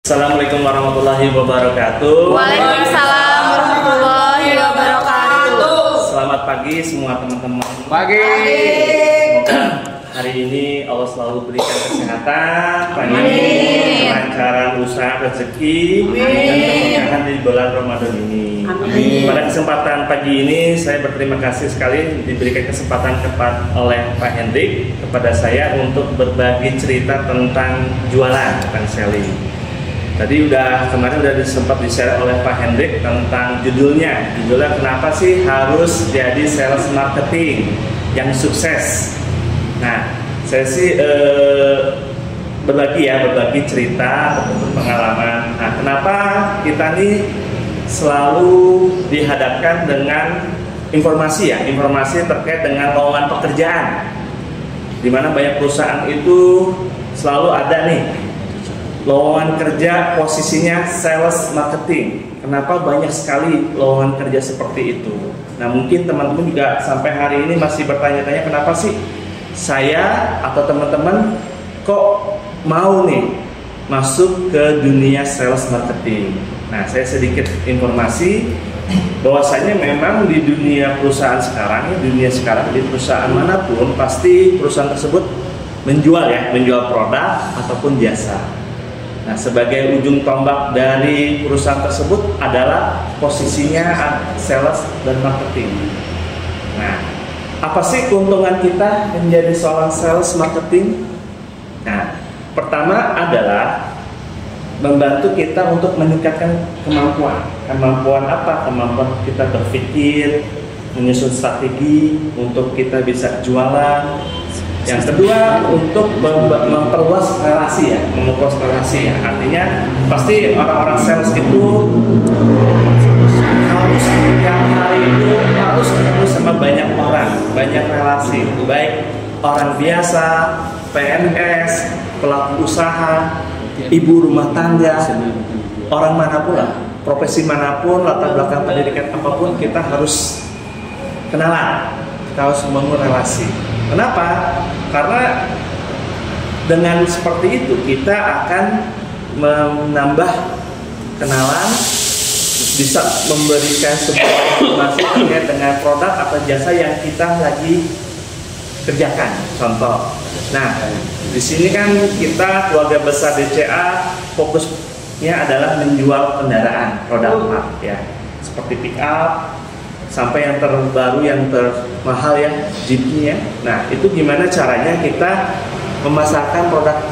Assalamualaikum warahmatullahi wabarakatuh. Waalaikumsalam warahmatullahi wabarakatuh. Selamat pagi semua teman-teman. Pagi. Semoga hari ini Allah selalu berikan kesehatan, kelancaran usaha, rezeki, dan keberkahan di bulan Ramadan ini. Amin. Pada kesempatan pagi ini saya berterima kasih sekali diberikan kesempatan oleh Pak Hendrik kepada saya untuk berbagi cerita tentang jualan, tentang selling. Tadi kemarin udah sempat di-share oleh Pak Hendrik tentang judulnya kenapa sih harus jadi sales marketing yang sukses. Nah, saya sih berbagi cerita ataupun pengalaman. Nah, kenapa kita nih selalu dihadapkan dengan informasi terkait dengan lowongan pekerjaan, di mana banyak perusahaan itu selalu ada nih lowongan kerja posisinya sales marketing. Kenapa banyak sekali lowongan kerja seperti itu? Nah, mungkin teman-teman juga sampai hari ini masih bertanya-tanya, kenapa sih saya atau teman-teman kok mau nih masuk ke dunia sales marketing? Nah, saya sedikit informasi bahwasanya memang di dunia perusahaan sekarang, di perusahaan manapun pasti perusahaan tersebut menjual produk ataupun jasa. Nah, sebagai ujung tombak dari perusahaan tersebut adalah posisinya sales dan marketing. Nah, apa sih keuntungan kita menjadi seorang sales marketing? Nah, pertama adalah membantu kita untuk meningkatkan kemampuan. Kemampuan apa? Kemampuan kita berpikir, menyusun strategi untuk kita bisa jualan. Yang kedua, untuk memperluas relasi ya. Artinya pasti orang-orang sales itu harus setiap hari itu harus ketemu sama banyak orang, banyak relasi, baik orang biasa, PNS, pelaku usaha, ibu rumah tangga, orang manapun lah, profesi manapun, latar belakang pendidikan apapun, kita harus kenalan, kita harus membangun relasi. Kenapa? Karena dengan seperti itu kita akan menambah kenalan, bisa memberikan sebuah informasi terkait dengan produk atau jasa yang kita lagi kerjakan. Contoh, nah di sini kan kita keluarga besar DCA fokusnya adalah menjual kendaraan produk ya, seperti pick up sampai yang terbaru, yang termahal ya, Jeepnya. Nah, itu gimana caranya kita memasarkan produk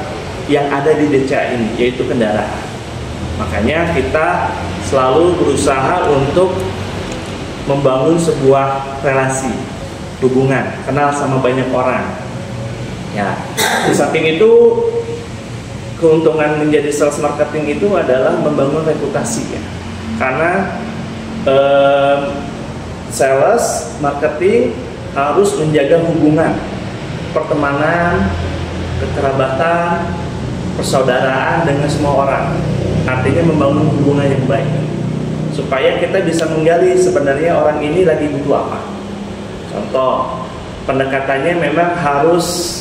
yang ada di DCA ini, yaitu kendaraan. Makanya kita selalu berusaha untuk membangun sebuah relasi, hubungan, kenal sama banyak orang. Ya, di samping itu keuntungan menjadi sales marketing itu adalah membangun reputasi ya. Karena sales marketing harus menjaga hubungan, pertemanan, kekerabatan, persaudaraan dengan semua orang. Artinya membangun hubungan yang baik supaya kita bisa menggali sebenarnya orang ini lagi butuh apa. Contoh, pendekatannya memang harus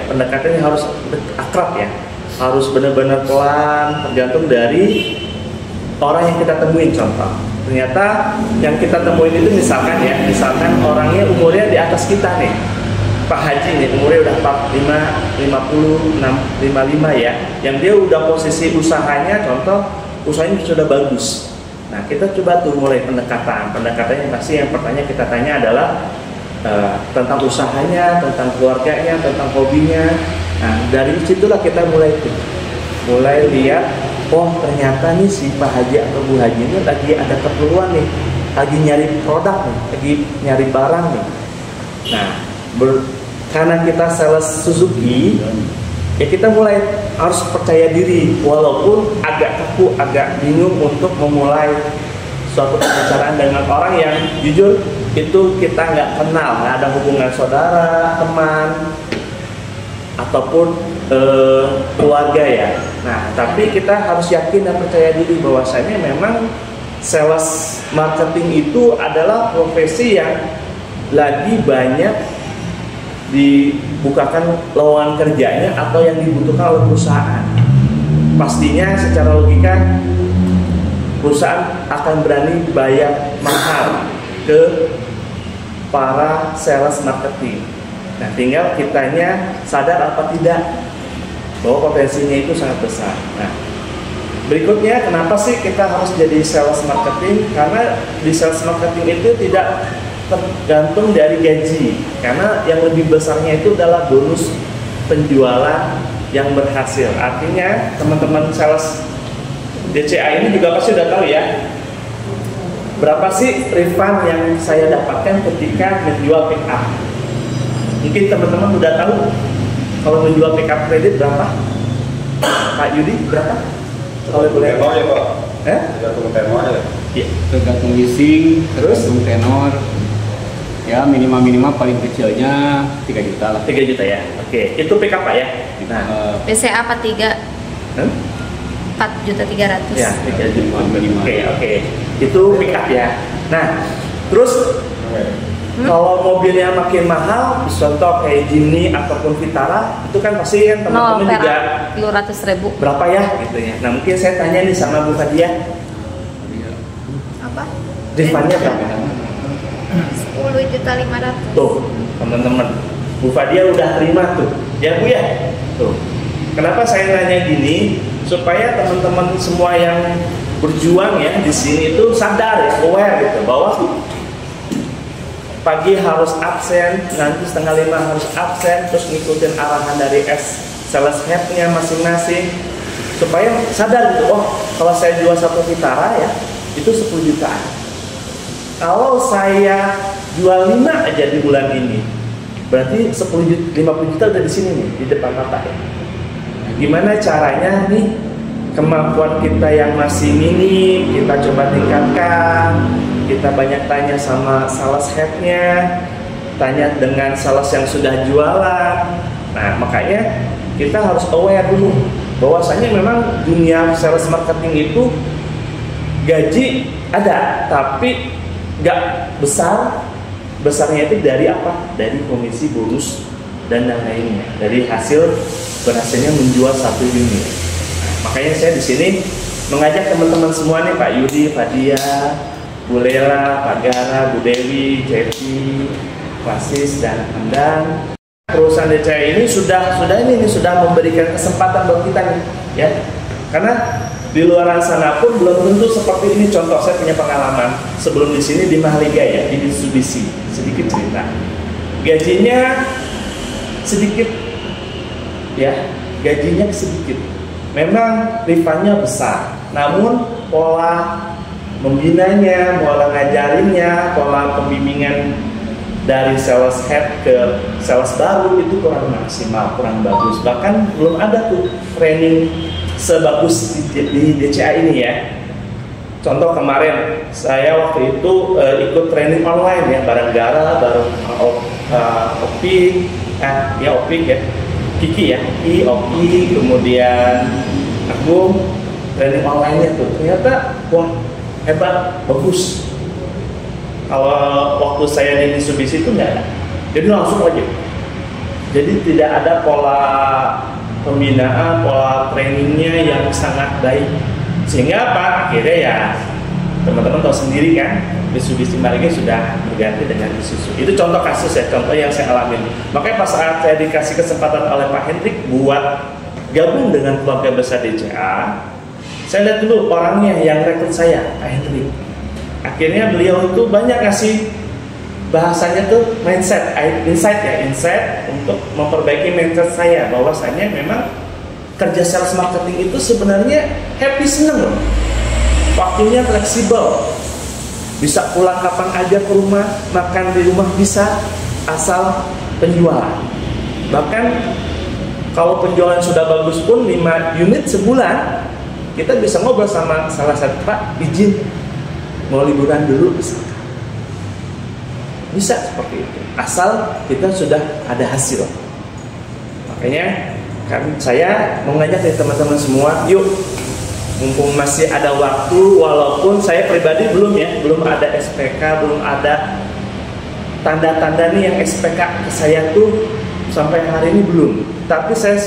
pendekatannya harus akrab ya, harus benar-benar pelan, tergantung dari orang yang kita temuin. Contoh, ternyata yang kita temuin itu misalkan orangnya umurnya di atas kita nih, Pak Haji nih umurnya udah 50, 55 ya, yang dia udah posisi usahanya, contoh usahanya sudah bagus. Nah, kita coba tuh mulai pendekatannya pasti yang pertanyaan kita tanya adalah tentang usahanya, tentang keluarganya, tentang hobinya. Nah, dari situlah kita mulai lihat, oh ternyata nih si Pak Haji atau Bu Haji ini lagi ada keperluan nih, lagi nyari produk nih, lagi nyari barang nih. Nah, karena kita sales Suzuki, ya kita mulai harus percaya diri, walaupun agak kaku, agak bingung untuk memulai suatu pembicaraan dengan orang yang jujur itu kita nggak kenal, nggak ada hubungan saudara, teman, ataupun keluarga ya. Nah, tapi kita harus yakin dan percaya diri bahwasanya memang sales marketing itu adalah profesi yang lagi banyak dibukakan lowongan kerjanya atau yang dibutuhkan oleh perusahaan. pastinya secara logika perusahaan akan berani bayar mahal ke para sales marketing. Nah, tinggal kitanya sadar apa tidak bahwa potensinya itu sangat besar. Nah, berikutnya kenapa sih kita harus jadi sales marketing? Karena di sales marketing itu tidak tergantung dari gaji, karena yang lebih besarnya itu adalah bonus penjualan yang berhasil. Artinya teman-teman sales DCA ini juga pasti udah tahu ya, berapa sih refund yang saya dapatkan ketika menjual pick up. Mungkin teman-teman udah tahu kalau menjual pick up kredit berapa? Pak Yudi berapa? Kalau boleh tahu ya Pak. Tergantung tenor ya. Iya. Tergantung leasing, tergantung tenor. Ya minimal paling kecilnya 3 juta lah. 3 juta ya. Oke, itu pick up Pak ya. Nah, BCA 43 4.300.000. ya 3 juta. Minimal. Oke. Itu pick up ya. Nah, terus kalau mobilnya makin mahal, contoh kayak Jimny ataupun Vitara, itu kan pasti kan teman-teman juga 300.000. berapa ya gitu ya. Nah, mungkin saya tanya nih sama Bu Fadia, Apa? refundnya berapa? 10.500.000. Tuh, teman-teman, Bu Fadia udah terima tuh, ya Bu ya. Tuh, kenapa saya nanya gini? Supaya teman-teman semua yang berjuang ya di sini itu sadar ya, aware gitu bahwa pagi harus absen, nanti setengah 5 harus absen, terus ngikutin arahan dari sales head-nya masing-masing, supaya sadar gitu, oh kalau saya jual satu Vitara ya itu 10 jutaan. Kalau saya jual 5 aja di bulan ini, berarti 50 juta udah di sini nih di depan mata ya. Gimana caranya nih kemampuan kita yang masih minim kita coba tingkatkan. Kita banyak tanya sama sales head-nya, tanya dengan sales yang sudah jualan. Nah, makanya kita harus aware dulu bahwasanya memang dunia sales marketing itu gaji ada, tapi nggak besar. Besarnya itu dari apa? Dari komisi, bonus, dan lain-lainnya. Dari hasil berhasilnya menjual satu unit. Nah, makanya saya di sini mengajak teman-teman semua nih, Pak Yudi, Fadia, Bu Lela, Pak Gara, Bu Dewi, Cepi, Klasis, dan Andan. Perusahaan DCA ini sudah memberikan kesempatan buat kita nih, ya. Karena di luar sana pun belum tentu seperti ini. Contoh, saya punya pengalaman sebelum di sini di Mahaliga ya, di Mitsubishi. Sedikit cerita. Gajinya sedikit, ya, gajinya sedikit. Memang refundnya besar, namun pola membinanya, pola ngajarinnya, pola pembimbingan dari sales head ke sales baru itu kurang maksimal, kurang bagus. Bahkan belum ada tuh training sebagus di DCA ini ya. Contoh kemarin saya waktu itu ikut training online ya, bareng Gara, bareng Opik, Opik ya, Kiki ya, Opi, kemudian Agung, training online-nya tuh ternyata wah hebat, bagus. Kalau waktu saya di Mitsubishi itu nggak ada, jadi langsung aja. Jadi tidak ada pola pembinaan, pola trainingnya yang sangat baik. Sehingga apa? Akhirnya ya teman-teman tahu sendiri kan, Mitsubishi Mahaliga sudah berganti dengan Isuzu. Itu contoh kasus ya, contoh yang saya alami. Makanya pas saat saya dikasih kesempatan oleh Pak Hendrik buat gabung dengan keluarga besar DCA, saya lihat dulu orangnya yang rekrut saya, Pak Hendrik. Akhirnya beliau itu banyak ngasih bahasanya tuh mindset, insight untuk memperbaiki mindset saya, bahwasannya memang kerja sales marketing itu sebenarnya happy, seneng loh. Waktunya fleksibel, bisa pulang kapan aja ke rumah, makan di rumah bisa, asal penjualan. Bahkan kalau penjualan sudah bagus pun 5 unit sebulan, kita bisa ngobrol sama salah satu, Pak izin mau liburan dulu, bisa seperti itu, asal kita sudah ada hasil. Makanya kan saya mengajak dari teman-teman semua, yuk mumpung masih ada waktu, walaupun saya pribadi belum ada SPK, belum ada tanda-tanda nih yang SPK ke saya tuh sampai hari ini belum. Tapi saya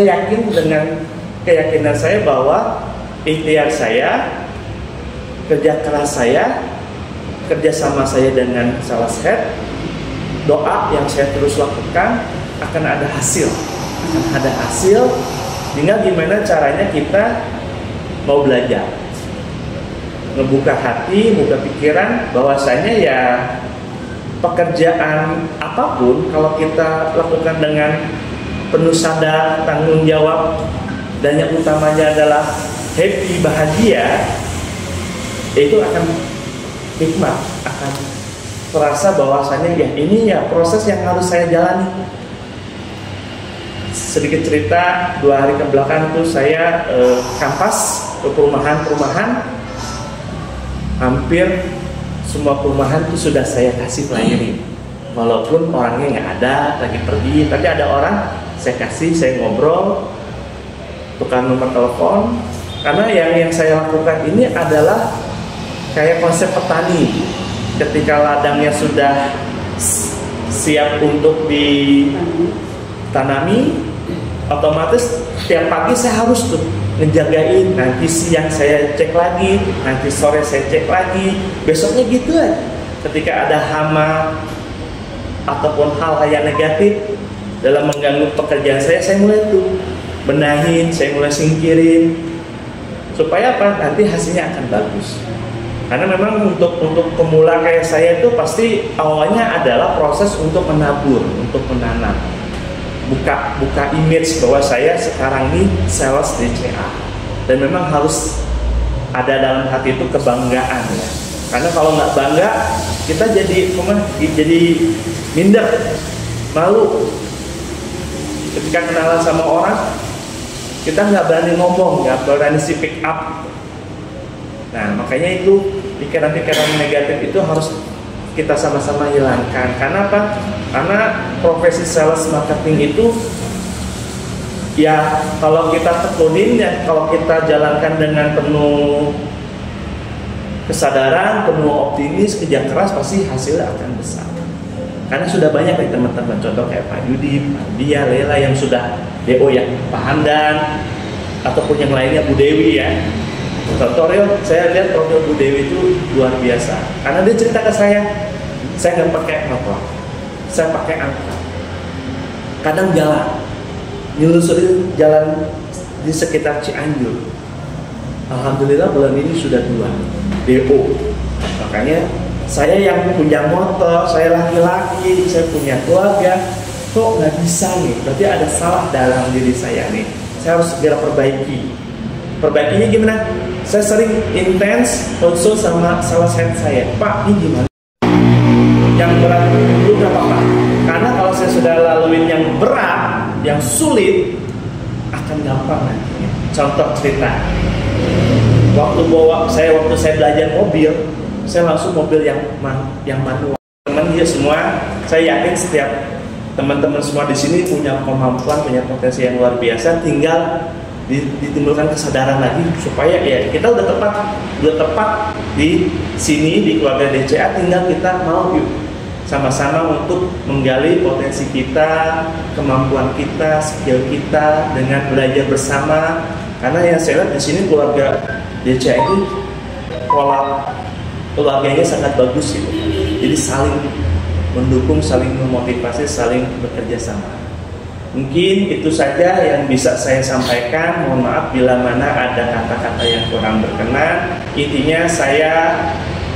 yakin dengan keyakinan saya bahwa ikhtiar saya, kerja keras saya, kerjasama saya dengan sales head, doa yang saya terus lakukan akan ada hasil. Tinggal gimana caranya kita mau belajar, ngebuka hati, buka pikiran, bahwasanya ya pekerjaan apapun kalau kita lakukan dengan penuh sadar, tanggung jawab, dan yang utamanya adalah happy, bahagia, itu akan nikmat, akan terasa bahwasanya ya ini ya proses yang harus saya jalani. Sedikit cerita, 2 hari ke belakang tuh saya kampas ke perumahan, hampir semua perumahan tuh sudah saya kasih pelayanin. Walaupun orangnya nggak ada, lagi pergi, tapi ada orang saya kasih, saya ngobrol, tukar nomor telepon. Karena yang saya lakukan ini adalah kayak konsep petani. Ketika ladangnya sudah siap untuk ditanami, otomatis tiap pagi saya harus tuh ngejagain, nanti siang saya cek lagi, nanti sore saya cek lagi, besoknya gitu aja. Ketika ada hama ataupun hal yang negatif dalam mengganggu pekerjaan saya mulai tuh benahin, saya mulai singkirin, supaya apa? Nanti hasilnya akan bagus. Karena memang untuk pemula kayak saya itu pasti awalnya adalah proses untuk menabur, untuk menanam. Buka image bahwa saya sekarang ini sales DCA, dan memang harus ada dalam hati itu kebanggaan ya. Karena kalau nggak bangga kita jadi minder, malu ketika kenalan sama orang, kita nggak berani ngomong, nggak berani speak up. Nah makanya itu pikiran-pikiran negatif itu harus kita sama-sama hilangkan. Karena apa? Karena profesi sales marketing itu ya kalau kita tekunin ya, kalau kita jalankan dengan penuh kesadaran, penuh optimis, kerja keras, pasti hasilnya akan besar. Karena sudah banyak nih teman-teman, contoh kayak Pak Yudi, Pak Dia, Lela yang sudah DO ya, Pak Hamdan, ataupun yang lainnya, Bu Dewi ya. Contoh real, saya lihat profil Bu Dewi itu luar biasa. Karena dia cerita ke saya nggak pakai motor, saya pakai angka. Kadang jalan, nyelusurin jalan di sekitar Cianjur. Alhamdulillah bulan ini sudah 2 DO. Makanya saya yang punya motor, saya laki-laki, saya punya keluarga, kok nggak bisa nih? Berarti ada salah dalam diri saya nih. Saya harus segera perbaiki. Perbaikinya gimana? Saya sering intens konsul sama sales head saya. Pak, ini gimana? Yang berat dulu nggak apa-apa. Karena kalau saya sudah laluin yang berat, yang sulit, akan gampang nantinya. Contoh cerita. Waktu saya belajar mobil, saya langsung mobil yang manual. Teman dia semua, saya yakin setiap teman-teman semua di sini punya kemampuan, punya potensi yang luar biasa. Tinggal ditimbulkan kesadaran lagi supaya ya kita udah tepat di sini di keluarga DCA, tinggal kita mau yuk sama-sama untuk menggali potensi kita, kemampuan kita, skill kita dengan belajar bersama. Karena yang saya lihat di sini keluarga DCA itu pola keluarganya sangat bagus gitu. Jadi saling mendukung, saling memotivasi, saling bekerja sama. Mungkin itu saja yang bisa saya sampaikan. Mohon maaf bila mana ada kata-kata yang kurang berkenan. Intinya saya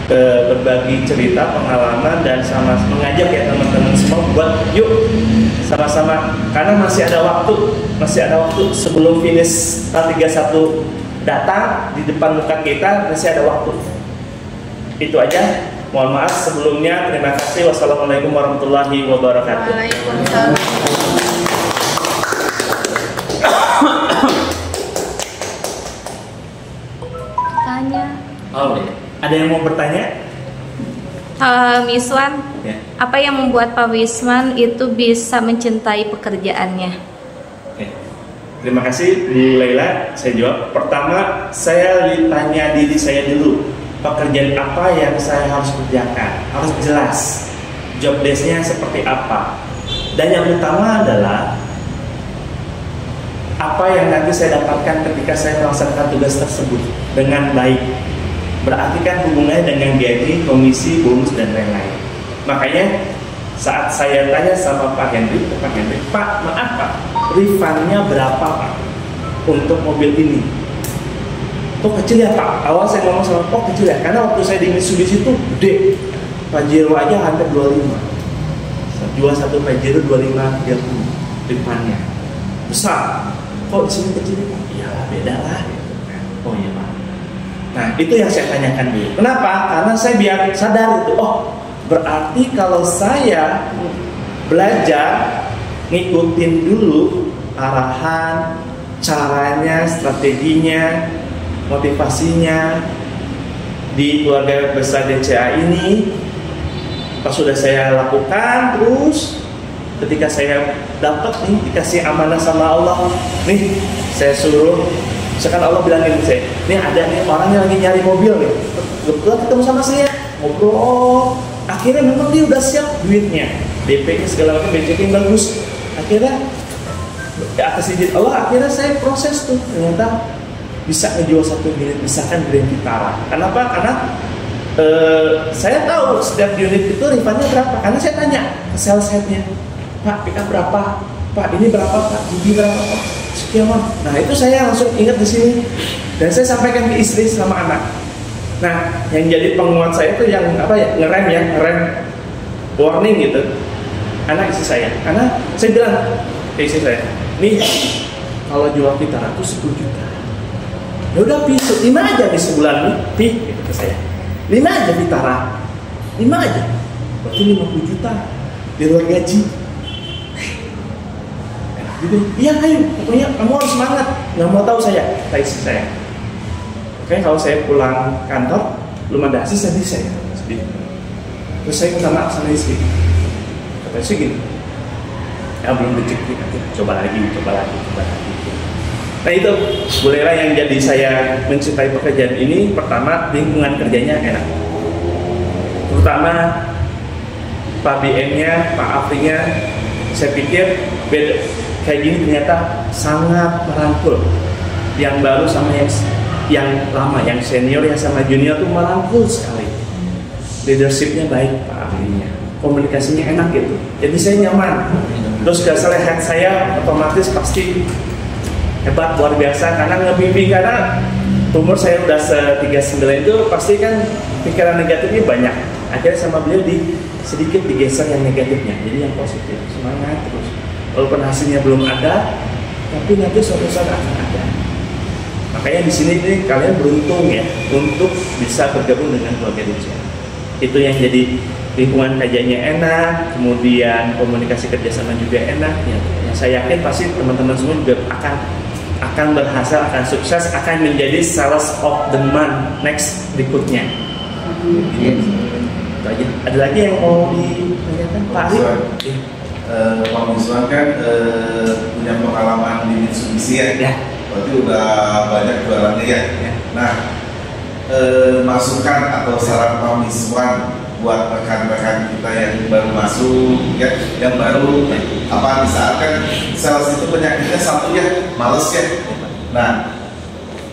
berbagi cerita, pengalaman, dan sama mengajak ya teman-teman semua buat yuk sama-sama, karena masih ada waktu sebelum finish 31 datang di depan muka kita, masih ada waktu. Itu aja. Mohon maaf sebelumnya. Terima kasih. Wassalamualaikum warahmatullahi wabarakatuh. Waalaikumsalam. Tanya. Oh, ada yang mau bertanya? Miswan, Ya. apa yang membuat Pak Wisman itu bisa mencintai pekerjaannya? Oke. Terima kasih Bu Laila. Saya jawab. Pertama, saya tanya diri saya dulu, pekerjaan apa yang saya harus kerjakan? Harus jelas. Job desk-nya seperti apa? Dan yang utama adalah apa yang nanti saya dapatkan ketika saya melaksanakan tugas tersebut dengan baik. Berarti kan hubungannya dengan gaji, komisi, bonus, dan lain-lain. Makanya saat saya tanya sama Pak Henry, Pak, maaf Pak, refundnya berapa Pak untuk mobil ini? Oh kecil ya Pak, awal saya ngomong sama oh kecil ya, karena waktu saya di Mitsubishi itu gede, Pajero aja hampir 25, jual satu Pajero 25-30 refundnya, besar. Kok di sini kecil ya Pak? Iya beda lah. Oh iya Pak. Nah itu yang saya tanyakan dulu. Kenapa? Karena saya biar sadar itu. Oh berarti kalau saya belajar ngikutin dulu arahan, caranya, strateginya, motivasinya di keluarga besar DCA ini, pas sudah saya lakukan, terus ketika saya dapat nih dikasih amanah sama Allah, nih saya suruh, misalkan Allah bilangin saya, nih ada nih orang yang lagi nyari mobil nih, kebetulan ketemu sama saya, ngobrol, oh akhirnya memang dia udah siap duitnya, DP-nya segala macam, BCK bagus, akhirnya atas izin Allah, akhirnya saya proses tuh, ternyata bisa ngejual satu unit, misalkan Grand Vitara. Kenapa? Karena saya tahu setiap unit itu refundnya berapa, karena saya tanya ke sales head-nya, Pak, pickup berapa? Pak, ini berapa? Pak, gigi berapa? Pak, sekian. Nah itu saya langsung ingat di sini dan saya sampaikan ke istri sama anak. Nah yang jadi penguat saya itu yang apa ya, ngerem warning gitu, anak istri saya. Karena saya bilang ke istri saya, nih kalau jual Vitara itu 10 juta. Ya udah pi, 5 aja nih sebulan nih, pi, gitu ke saya. 5 aja Vitara, 5 aja. Berarti 50 juta di luar gaji. Gitu. Iya ayo, pokoknya kamu harus semangat. Nggak mau tahu saya, kata istri saya. Oke, kalau saya pulang kantor, belum ada asisten saya sedih. Terus saya minta maaf sama istri. Kata istri gini, ya belum rezeki, coba lagi. Nah itu bolehlah yang jadi saya mencintai pekerjaan ini. Pertama, lingkungan kerjanya enak. Terutama Pak BM-nya, Pak Afrinya, saya pikir beda. Kayak gini ternyata sangat merangkul. Yang baru sama yang lama, yang senior, yang sama junior tuh merangkul sekali. Leadershipnya baik Pak Afrinya, komunikasinya enak gitu. Jadi saya nyaman. Terus kesalahan saya otomatis pasti hebat, luar biasa, karena ngebimbing, karena umur saya udah 39 itu pasti kan pikiran negatifnya banyak. Akhirnya sama beliau sedikit digeser yang negatifnya, jadi yang positif, semangat terus. Walaupun hasilnya belum ada, tapi nanti suatu saat akan ada. Makanya di sini nih kalian beruntung ya untuk bisa bergabung dengan keluarga DCA. Itu yang jadi lingkungan kajiannya enak, kemudian komunikasi kerjasama juga enak. Ya, saya yakin pasti teman-teman semua juga akan berhasil, akan sukses, akan menjadi sales of the month next berikutnya. Itu aja. Ada lagi yang mau ditanyakan Pak Ari? Pak Miswan kan punya pengalaman di Mitsubishi ya. Berarti udah banyak jualannya ya. Nah, masukan atau saran Pak Miswan buat rekan-rekan kita yang baru masuk ya, yang baru apa misalkan sales itu penyakitnya satu ya, males ya. Nah,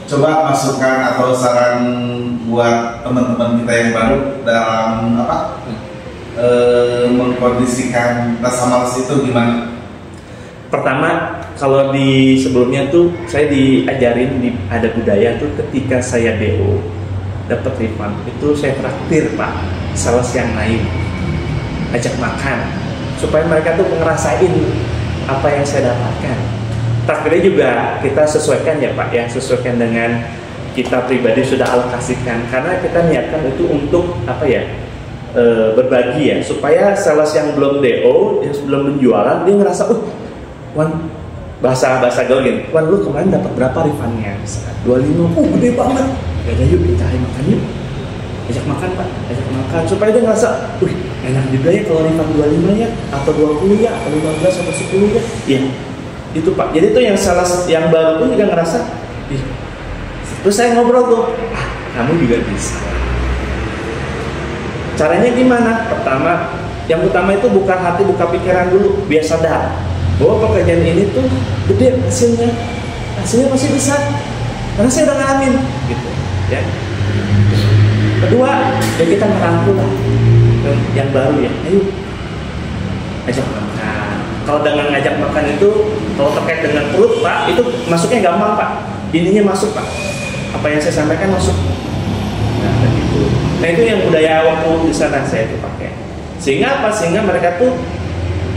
coba masukan atau saran buat teman-teman kita yang baru dalam apa mengkondisikan rasa males itu gimana? Pertama, kalau di sebelumnya tuh saya diajarin ada budaya tuh ketika saya DO dapat refund itu saya traktir Pak sales yang lain, ajak makan supaya mereka tuh ngerasain apa yang saya dapatkan. Traktirnya juga kita sesuaikan ya Pak ya, sesuaikan dengan kita pribadi sudah alokasikan, karena kita niatkan itu untuk apa ya, berbagi ya, supaya sales yang belum DO, yang sebelum penjualan dia ngerasa Wan, bahasa gaul gini, Wan lu kemarin dapat berapa refundnya? 25, gede banget. Ya yuk kita cari makan yuk. Ajak makan Pak, ajak makan supaya dia ngerasa, enak juga ya kalau refund 25 ya, atau 20 ya, atau 15 atau 10 ya. Iya, itu Pak. Jadi itu yang sales yang baru pun juga ngerasa, terus saya ngobrol tuh, kamu juga bisa. Caranya gimana? Pertama, yang utama itu buka hati, buka pikiran dulu, biar sadar. bahwa pekerjaan ini tuh gede hasilnya pasti besar karena saya udah ngalamin gitu ya. Kedua ya kita merangkul lah yang baru ya, ayo ajak makan. Kalau dengan ngajak makan itu kalau terkait dengan perut Pak itu masuknya gampang Pak, ininya masuk Pak, apa yang saya sampaikan masuk. Nah begitu. Nah itu yang budaya waktu di sana saya itu pakai. Sehingga apa? Sehingga mereka tuh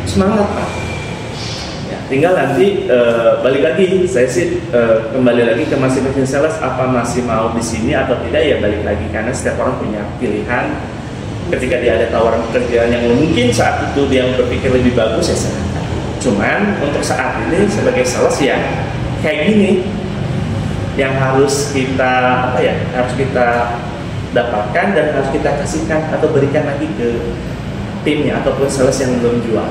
semangat Pak. Ya, tinggal nanti balik lagi, saya sih kembali lagi ke masing-masing sales apa masih mau di sini atau tidak ya balik lagi karena setiap orang punya pilihan. Ketika dia ada tawaran pekerjaan yang mungkin saat itu dia berpikir lebih bagus ya silakan. Cuman untuk saat ini sebagai sales ya kayak gini yang harus kita harus kita dapatkan dan harus kita kasihkan atau berikan lagi ke timnya ataupun sales yang belum jual.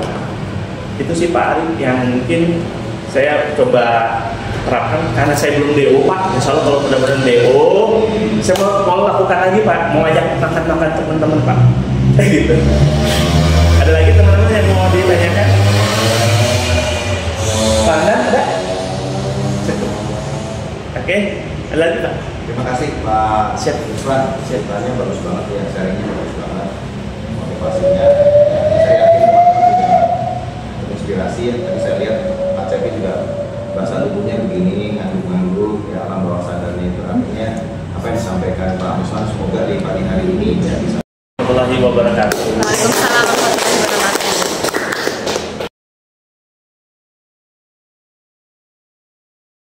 Itu sih Pak Arif yang mungkin saya coba terapkan karena saya belum DO Pak. Insya Allah kalau benar-benar DO saya mau lakukan lagi Pak, mau ajak makan-makan teman-teman Pak. Gitu. Ada lagi teman-teman yang mau ditanyakan? Pak Andan ada? Oke, ada lagi Pak? Terima kasih Pak Siap. Usman, ceritanya bagus banget ya, sharingnya bagus banget, motivasinya. Saya yakin teman-teman juga terinspirasi ya. Tadi saya lihat Pak Cepi juga bahasa tubuhnya begini, ngangguk-ngangguk, ya alam bawah sadarnya itu artinya apa yang disampaikan Pak Usman semoga di pagi hari ini ya bisa. Warahmatullahi wabarakatuh.